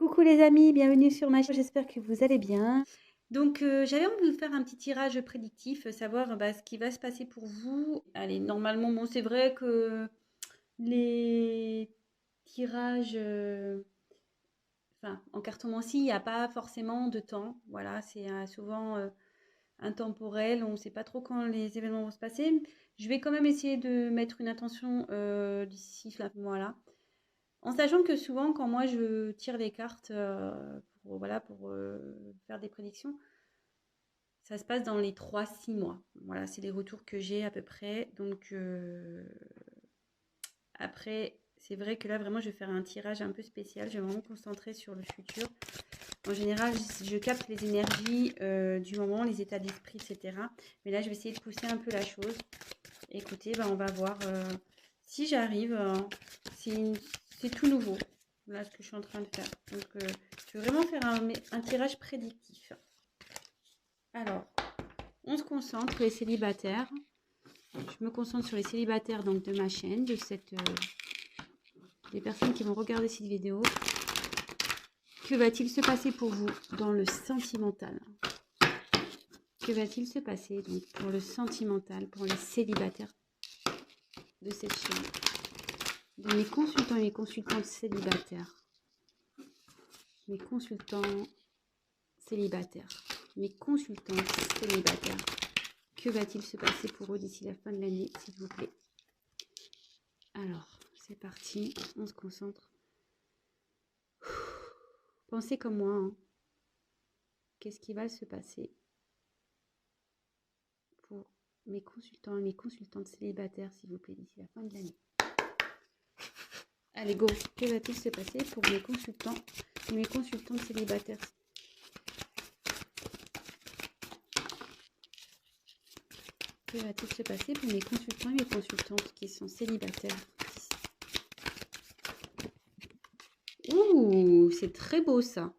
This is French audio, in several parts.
Coucou les amis, bienvenue sur ma chaîne, j'espère que vous allez bien. Donc j'avais envie de vous faire un petit tirage prédictif, savoir ce qui va se passer pour vous. Allez, normalement, bon, c'est vrai que les tirages en cartomancie, il n'y a pas forcément de temps. Voilà, c'est souvent intemporel, on ne sait pas trop quand les événements vont se passer. Je vais quand même essayer de mettre une intention d'ici là, voilà. En sachant que souvent, quand moi je tire les cartes pour faire des prédictions, ça se passe dans les 3 6 mois. Voilà, c'est les retours que j'ai à peu près. Donc après, c'est vrai que là, vraiment, je vais faire un tirage un peu spécial. Je vais vraiment me concentrer sur le futur. En général, je capte les énergies du moment, les états d'esprit, etc. Mais là, je vais essayer de pousser un peu la chose. Écoutez, on va voir si j'arrive. C'est tout nouveau, là, ce que je suis en train de faire. Donc, je vais vraiment faire un tirage prédictif. Alors, on se concentre sur les célibataires. Je me concentre sur les célibataires donc, de ma chaîne, des personnes qui vont regarder cette vidéo. Que va-t-il se passer pour vous dans le sentimental? Que va-t-il se passer donc, pour le sentimental, pour les célibataires de cette chaîne? De mes consultants et mes consultantes célibataires. Mes consultants célibataires. Mes consultants célibataires. Que va-t-il se passer pour eux d'ici la fin de l'année, s'il vous plaît? Alors, c'est parti. On se concentre. Pensez comme moi. Hein. Qu'est-ce qui va se passer pour mes consultants et mes consultantes célibataires, s'il vous plaît, d'ici la fin de l'année? Allez, go. Que va-t-il se passer pour mes consultants et mes consultantes célibataires? Que va-t-il se passer pour mes consultants et mes consultantes qui sont célibataires? Ouh, c'est très beau ça.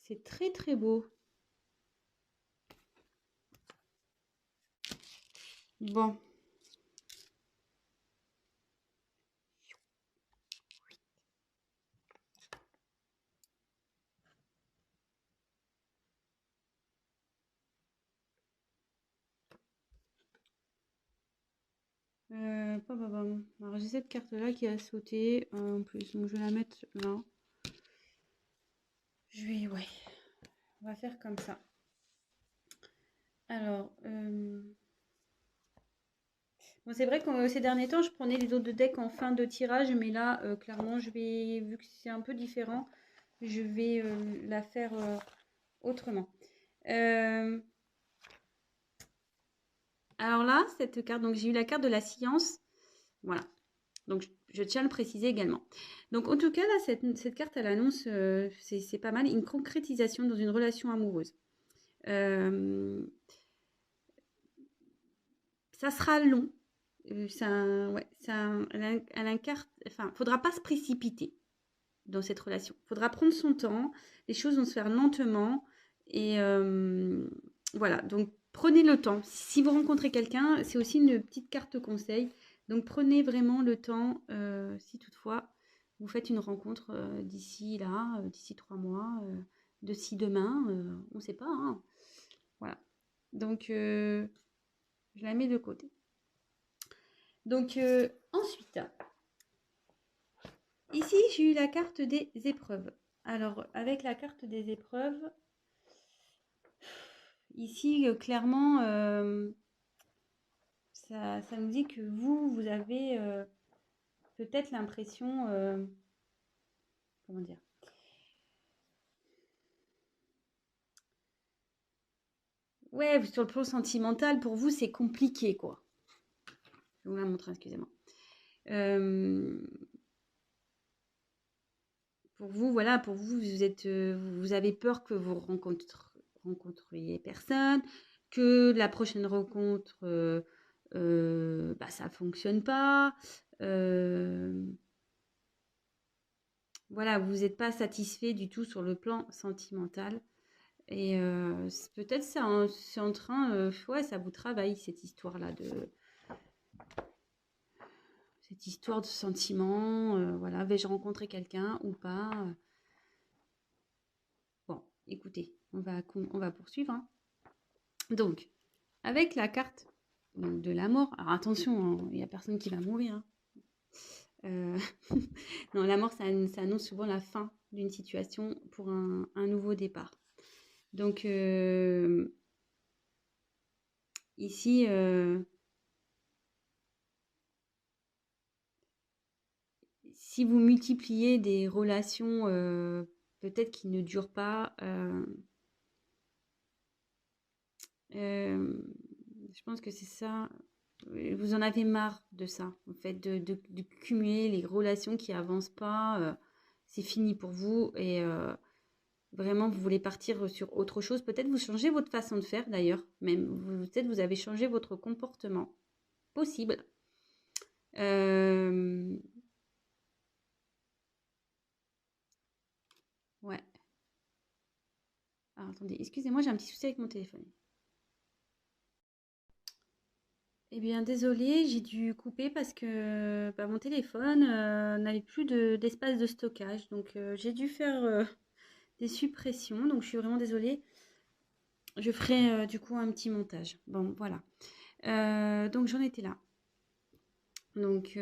C'est très très beau. Bon. Alors j'ai cette carte là qui a sauté en plus, donc je vais la mettre là. Ouais, on va faire comme ça. Alors, bon, c'est vrai que ces derniers temps, je prenais les autres decks en fin de tirage, mais là, clairement, vu que c'est un peu différent, je vais la faire autrement. Alors là, cette carte, donc j'ai eu la carte de la science. Voilà. Donc, je tiens à le préciser également. Donc, en tout cas, là, cette carte, elle annonce, c'est pas mal, une concrétisation dans une relation amoureuse. Ça sera long. Elle incarne, enfin, faudra pas se précipiter dans cette relation. Faudra prendre son temps. Les choses vont se faire lentement. Et voilà. Donc, prenez le temps. Si vous rencontrez quelqu'un, c'est aussi une petite carte conseil. Donc, prenez vraiment le temps, si toutefois vous faites une rencontre d'ici 3 mois, d'ici demain, on ne sait pas. Hein. Voilà. Donc, je la mets de côté. Donc, ensuite, ici, j'ai eu la carte des épreuves. Alors, avec la carte des épreuves, ici, clairement, ça nous dit que vous avez peut-être l'impression, comment dire, ouais, sur le plan sentimental, pour vous, c'est compliqué, quoi. Je vais vous la montrer, excusez-moi. Pour vous, voilà, vous avez peur que vous rencontriez personne, que la prochaine rencontre, ça fonctionne pas. Voilà, vous n'êtes pas satisfait du tout sur le plan sentimental. Et peut-être c'est en train, ouais, ça vous travaille cette histoire-là cette histoire de sentiment. Voilà, vais-je rencontrer quelqu'un ou pas? écoutez, on va poursuivre. Hein. Donc, avec la carte de la mort, alors attention, il n'y a personne qui va mourir. Hein. Non, la mort, ça annonce souvent la fin d'une situation pour un nouveau départ. Donc, ici, si vous multipliez des relations peut-être qui ne durent pas, je pense que c'est ça. Vous en avez marre de ça, en fait, de cumuler les relations qui avancent pas. C'est fini pour vous et vraiment vous voulez partir sur autre chose. Peut-être vous changez votre façon de faire d'ailleurs, même peut-être vous avez changé votre comportement. Possible. Ouais. Alors, attendez, excusez-moi, j'ai un petit souci avec mon téléphone. Eh bien, désolée, j'ai dû couper parce que mon téléphone n'avait plus d'espace de stockage. Donc, j'ai dû faire des suppressions. Donc, je suis vraiment désolée. Je ferai du coup un petit montage. Bon, voilà. Donc, j'en étais là. Donc,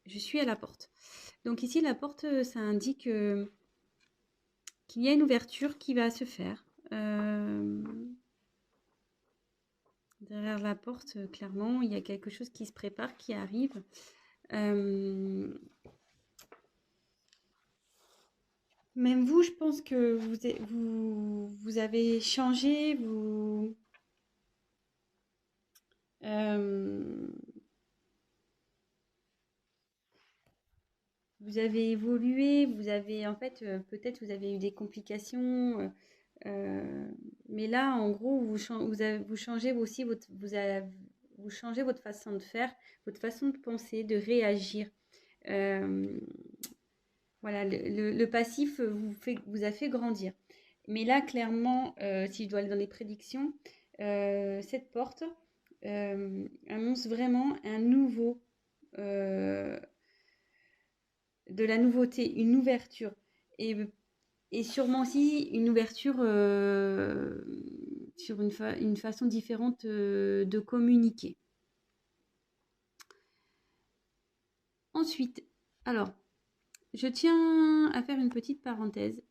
je suis à la porte. Donc, ici, la porte, ça indique qu'il y a une ouverture qui va se faire. Derrière la porte, clairement, il y a quelque chose qui se prépare, qui arrive. Même vous, je pense que vous avez changé, vous avez évolué, vous avez en fait peut-être vous avez eu des complications, mais là en gros vous changez aussi vous changez votre façon de faire, votre façon de penser, de réagir. Voilà, le passif vous a fait grandir. Mais là, clairement, si je dois aller dans les prédictions, cette porte annonce vraiment un nouveau, de la nouveauté, une ouverture. Et, et sûrement aussi une ouverture sur une façon différente de communiquer. Ensuite, alors, je tiens à faire une petite parenthèse.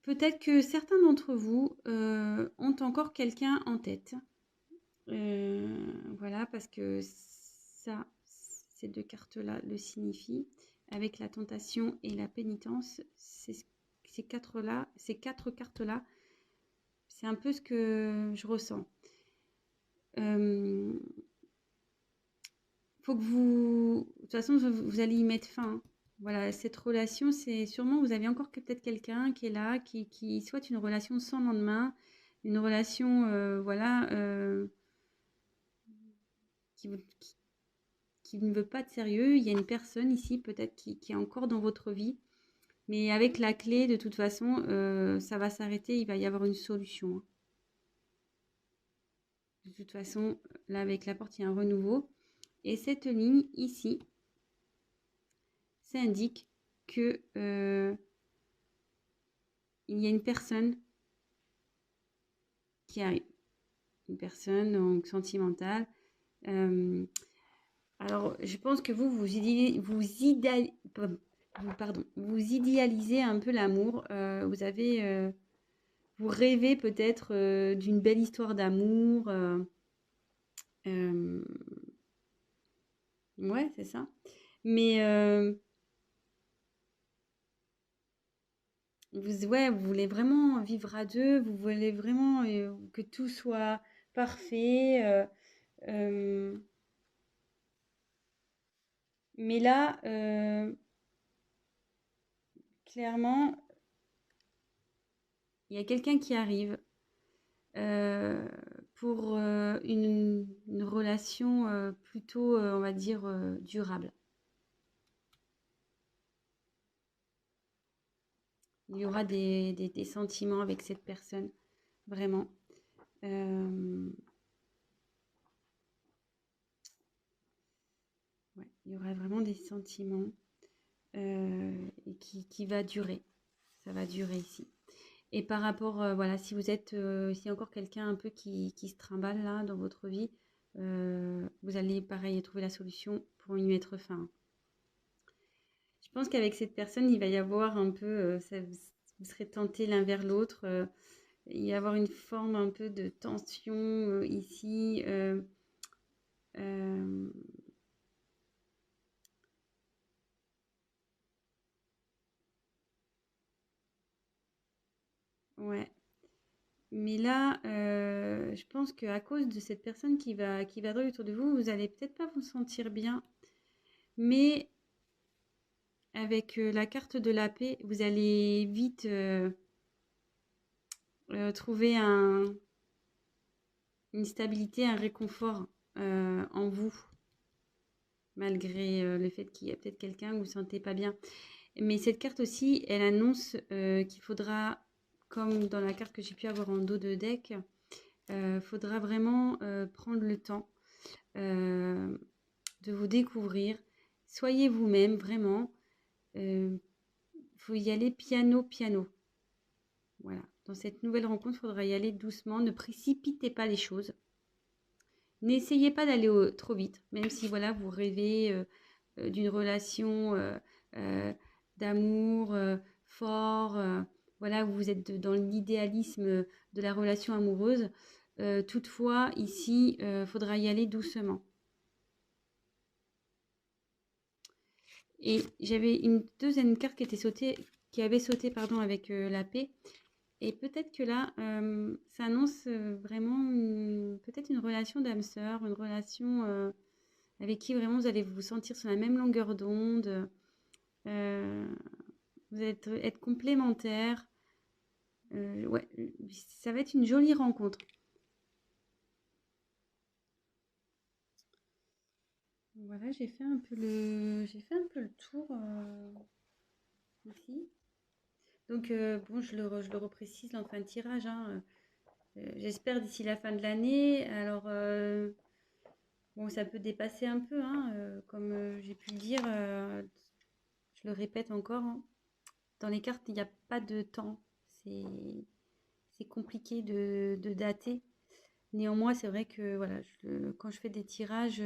Peut-être que certains d'entre vous ont encore quelqu'un en tête. Voilà, parce que ça, ces deux cartes-là le signifient. Avec la tentation et la pénitence, ces quatre cartes-là, c'est un peu ce que je ressens. Faut que de toute façon, vous allez y mettre fin. Voilà, cette relation, c'est sûrement, vous avez encore peut-être quelqu'un qui est là, qui souhaite une relation sans lendemain, une relation, voilà, qui, qui ne veut pas de sérieux. Il y a une personne ici, peut-être, qui est encore dans votre vie, mais avec la clé, de toute façon, ça va s'arrêter, il va y avoir une solution. De toute façon, là, avec la porte, il y a un renouveau. Et cette ligne ici, ça indique que il y a une personne qui arrive, une personne donc sentimentale. Alors, je pense que vous idéalisez un peu l'amour. Vous rêvez peut-être d'une belle histoire d'amour. Ouais, c'est ça. Mais vous voulez vraiment vivre à deux, vous voulez vraiment que tout soit parfait. Mais là, clairement, il y a quelqu'un qui arrive pour une relation plutôt, on va dire, durable. Il y aura des sentiments avec cette personne, vraiment. Ouais, il y aura vraiment des sentiments. et qui va durer. Ça va durer ici. Et par rapport, voilà, si vous êtes, s'il y a encore quelqu'un un peu qui se trimballe là dans votre vie, vous allez pareil trouver la solution pour y mettre fin. Je pense qu'avec cette personne, il va y avoir un peu, vous serez tentés l'un vers l'autre. Il va y avoir une forme un peu de tension ici. Euh, ouais. Mais là, je pense qu'à cause de cette personne qui va droit autour de vous, vous allez peut-être pas vous sentir bien. Mais avec la carte de la paix, vous allez vite trouver une stabilité, un réconfort en vous, malgré le fait qu'il y a peut-être quelqu'un où vous ne vous sentez pas bien. Mais cette carte aussi, elle annonce qu'il faudra, comme dans la carte que j'ai pu avoir en dos de deck, faudra vraiment prendre le temps de vous découvrir. Soyez vous-même, vraiment. Faut y aller piano, piano. Voilà. Dans cette nouvelle rencontre, il faudra y aller doucement. Ne précipitez pas les choses. N'essayez pas d'aller trop vite, même si voilà, vous rêvez d'une relation d'amour fort, voilà, vous êtes dans l'idéalisme de la relation amoureuse. Toutefois, ici, il faudra y aller doucement. Et j'avais une deuxième carte qui avait sauté pardon, avec la paix. Et peut-être que là, ça annonce vraiment peut-être une relation d'âme sœur, une relation avec qui vraiment vous allez vous sentir sur la même longueur d'onde. Euh, vous allez être complémentaires. Ouais, ça va être une jolie rencontre. Voilà, j'ai fait un peu le tour ici. Donc bon, je le reprécise en fin de tirage. Hein. J'espère d'ici la fin de l'année. Alors bon, ça peut dépasser un peu, hein, comme j'ai pu le dire. Je le répète encore. Hein. Dans les cartes, il n'y a pas de temps. C'est compliqué de dater. Néanmoins, c'est vrai que voilà, quand je fais des tirages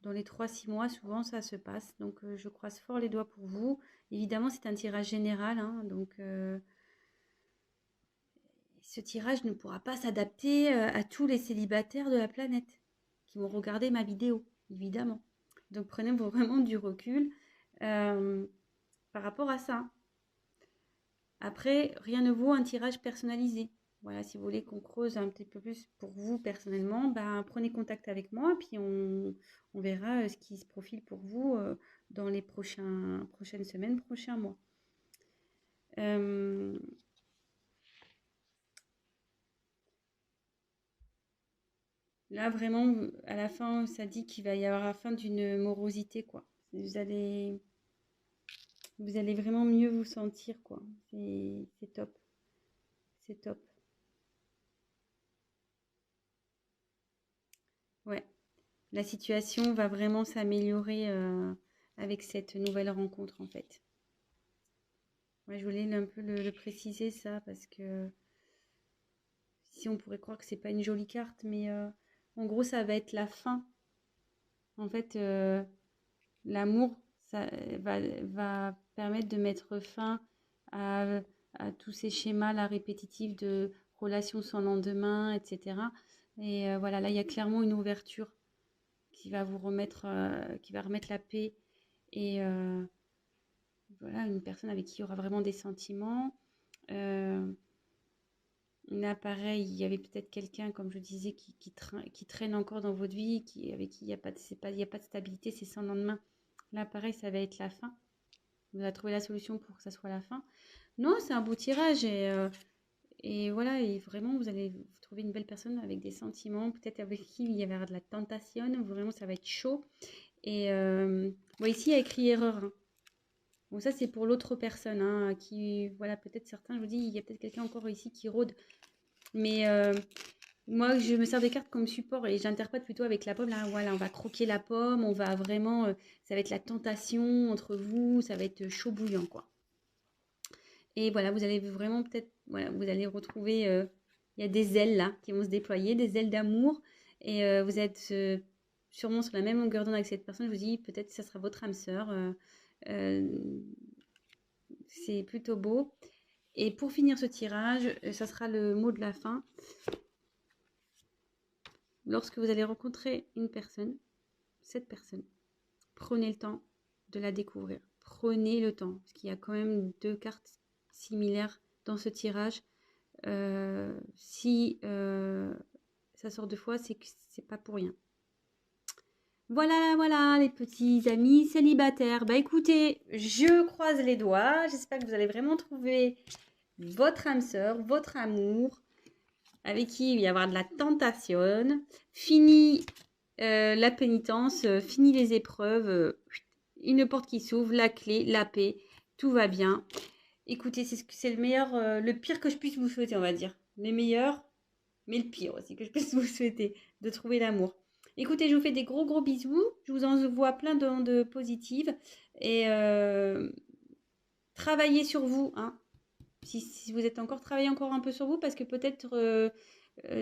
dans les 3-6 mois, souvent ça se passe. Donc je croise fort les doigts pour vous. Évidemment, c'est un tirage général. Hein, donc ce tirage ne pourra pas s'adapter à tous les célibataires de la planète qui vont regarder ma vidéo, évidemment. Donc prenez vraiment du recul par rapport à ça. Après, rien ne vaut un tirage personnalisé. Voilà, si vous voulez qu'on creuse un petit peu plus pour vous personnellement, ben, prenez contact avec moi, puis on verra ce qui se profile pour vous dans les prochaines semaines, prochains mois. Là, vraiment, à la fin, ça dit qu'il va y avoir la fin d'une morosité, quoi. Vous allez vraiment mieux vous sentir, quoi. C'est top. C'est top. Ouais. La situation va vraiment s'améliorer avec cette nouvelle rencontre, en fait. Ouais, je voulais un peu le préciser, ça, parce que si on pourrait croire que c'est pas une jolie carte, mais en gros, ça va être la fin. En fait, l'amour, ça va permettre de mettre fin à, à tous ces schémas là, répétitifs de relations sans lendemain, etc. Et voilà, là, il y a clairement une ouverture qui va vous remettre, qui va remettre la paix et voilà, une personne avec qui il y aura vraiment des sentiments. Là, pareil, il y avait peut-être quelqu'un, comme je disais, qui traîne encore dans votre vie, avec qui il n'y a pas il y a pas de stabilité, c'est sans lendemain. Là, pareil, ça va être la fin. Vous avez trouvé la solution pour que ça soit la fin. Non, c'est un beau tirage et voilà, et vraiment, vous allez trouver une belle personne avec des sentiments, peut-être avec qui il y avait de la tentation, vraiment, ça va être chaud. Et bon, ici, il y a écrit erreur. Hein. Bon, ça, c'est pour l'autre personne, hein, qui, voilà, peut-être certains, je vous dis, il y a peut-être quelqu'un encore ici qui rôde. Mais moi, je me sers des cartes comme support et j'interprète plutôt avec la pomme. Là, voilà, on va croquer la pomme, on va vraiment, ça va être la tentation entre vous, ça va être chaud bouillant, quoi. Et voilà, vous allez vraiment peut-être, voilà, vous allez retrouver, il y a des ailes là qui vont se déployer, des ailes d'amour. Et vous êtes sûrement sur la même longueur d'onde avec cette personne. Je vous dis, peut-être que ça sera votre âme sœur. C'est plutôt beau. Et pour finir ce tirage, ça sera le mot de la fin. Lorsque vous allez rencontrer une personne, cette personne, prenez le temps de la découvrir. Prenez le temps, parce qu'il y a quand même 2 cartes similaires dans ce tirage. Si ça sort 2 fois, c'est que c'est pas pour rien. Voilà, voilà, les petits amis célibataires. Bah écoutez, je croise les doigts. J'espère que vous allez vraiment trouver votre âme sœur, votre amour, avec qui il va y avoir de la tentation. Fini la pénitence, fini les épreuves. Une porte qui s'ouvre, la clé, la paix, tout va bien. Écoutez, c'est le meilleur, le pire que je puisse vous souhaiter, on va dire. Les meilleurs, mais le pire aussi que je puisse vous souhaiter, de trouver l'amour. Écoutez, je vous fais des gros bisous. Je vous envoie plein d'ondes positives. Et travaillez sur vous. Hein. Si vous êtes encore, travaillez encore un peu sur vous. Parce que peut-être,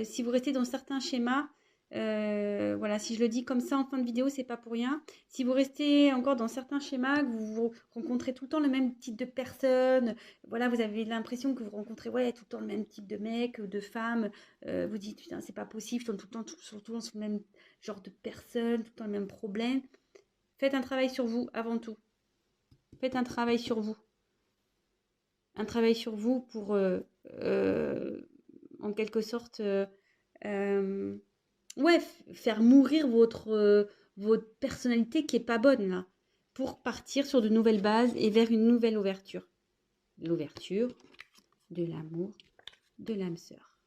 si vous restez dans certains schémas, voilà, si je le dis comme ça en fin de vidéo, c'est pas pour rien. Si vous restez encore dans certains schémas, que vous rencontrez tout le temps le même type de personnes, voilà, vous avez l'impression que vous rencontrez tout le temps le même type de mec ou de femme, vous dites putain, c'est pas possible, je tombe tout le temps sur le même genre de personne, tout le temps le même problème. Faites un travail sur vous avant tout. Faites un travail sur vous. Un travail sur vous pour, en quelque sorte, faire mourir votre personnalité qui est pas bonne là, pour partir sur de nouvelles bases et vers une nouvelle ouverture. L'ouverture de l'amour, de l'âme sœur,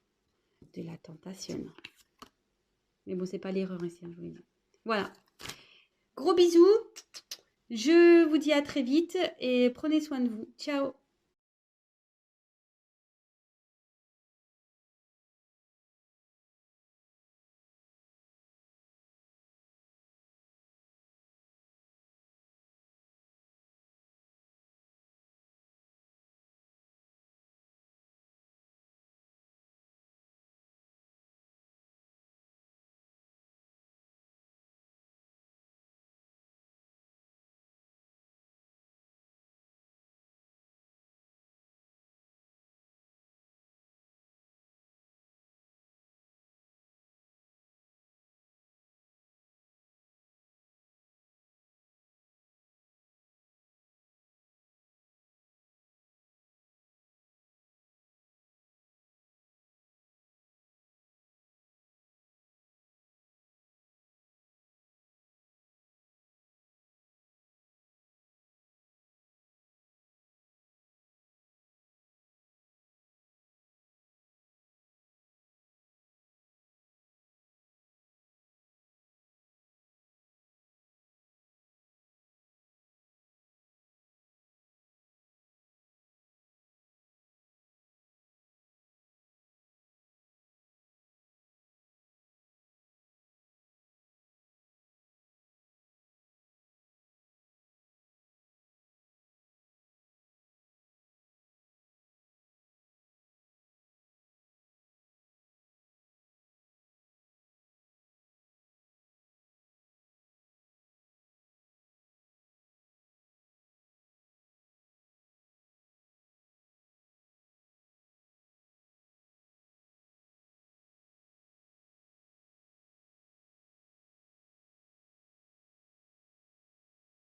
de la tentation. Mais bon, c'est pas l'erreur ici, hein, je vous l'ai dit. Voilà. Gros bisous. Je vous dis à très vite et prenez soin de vous. Ciao.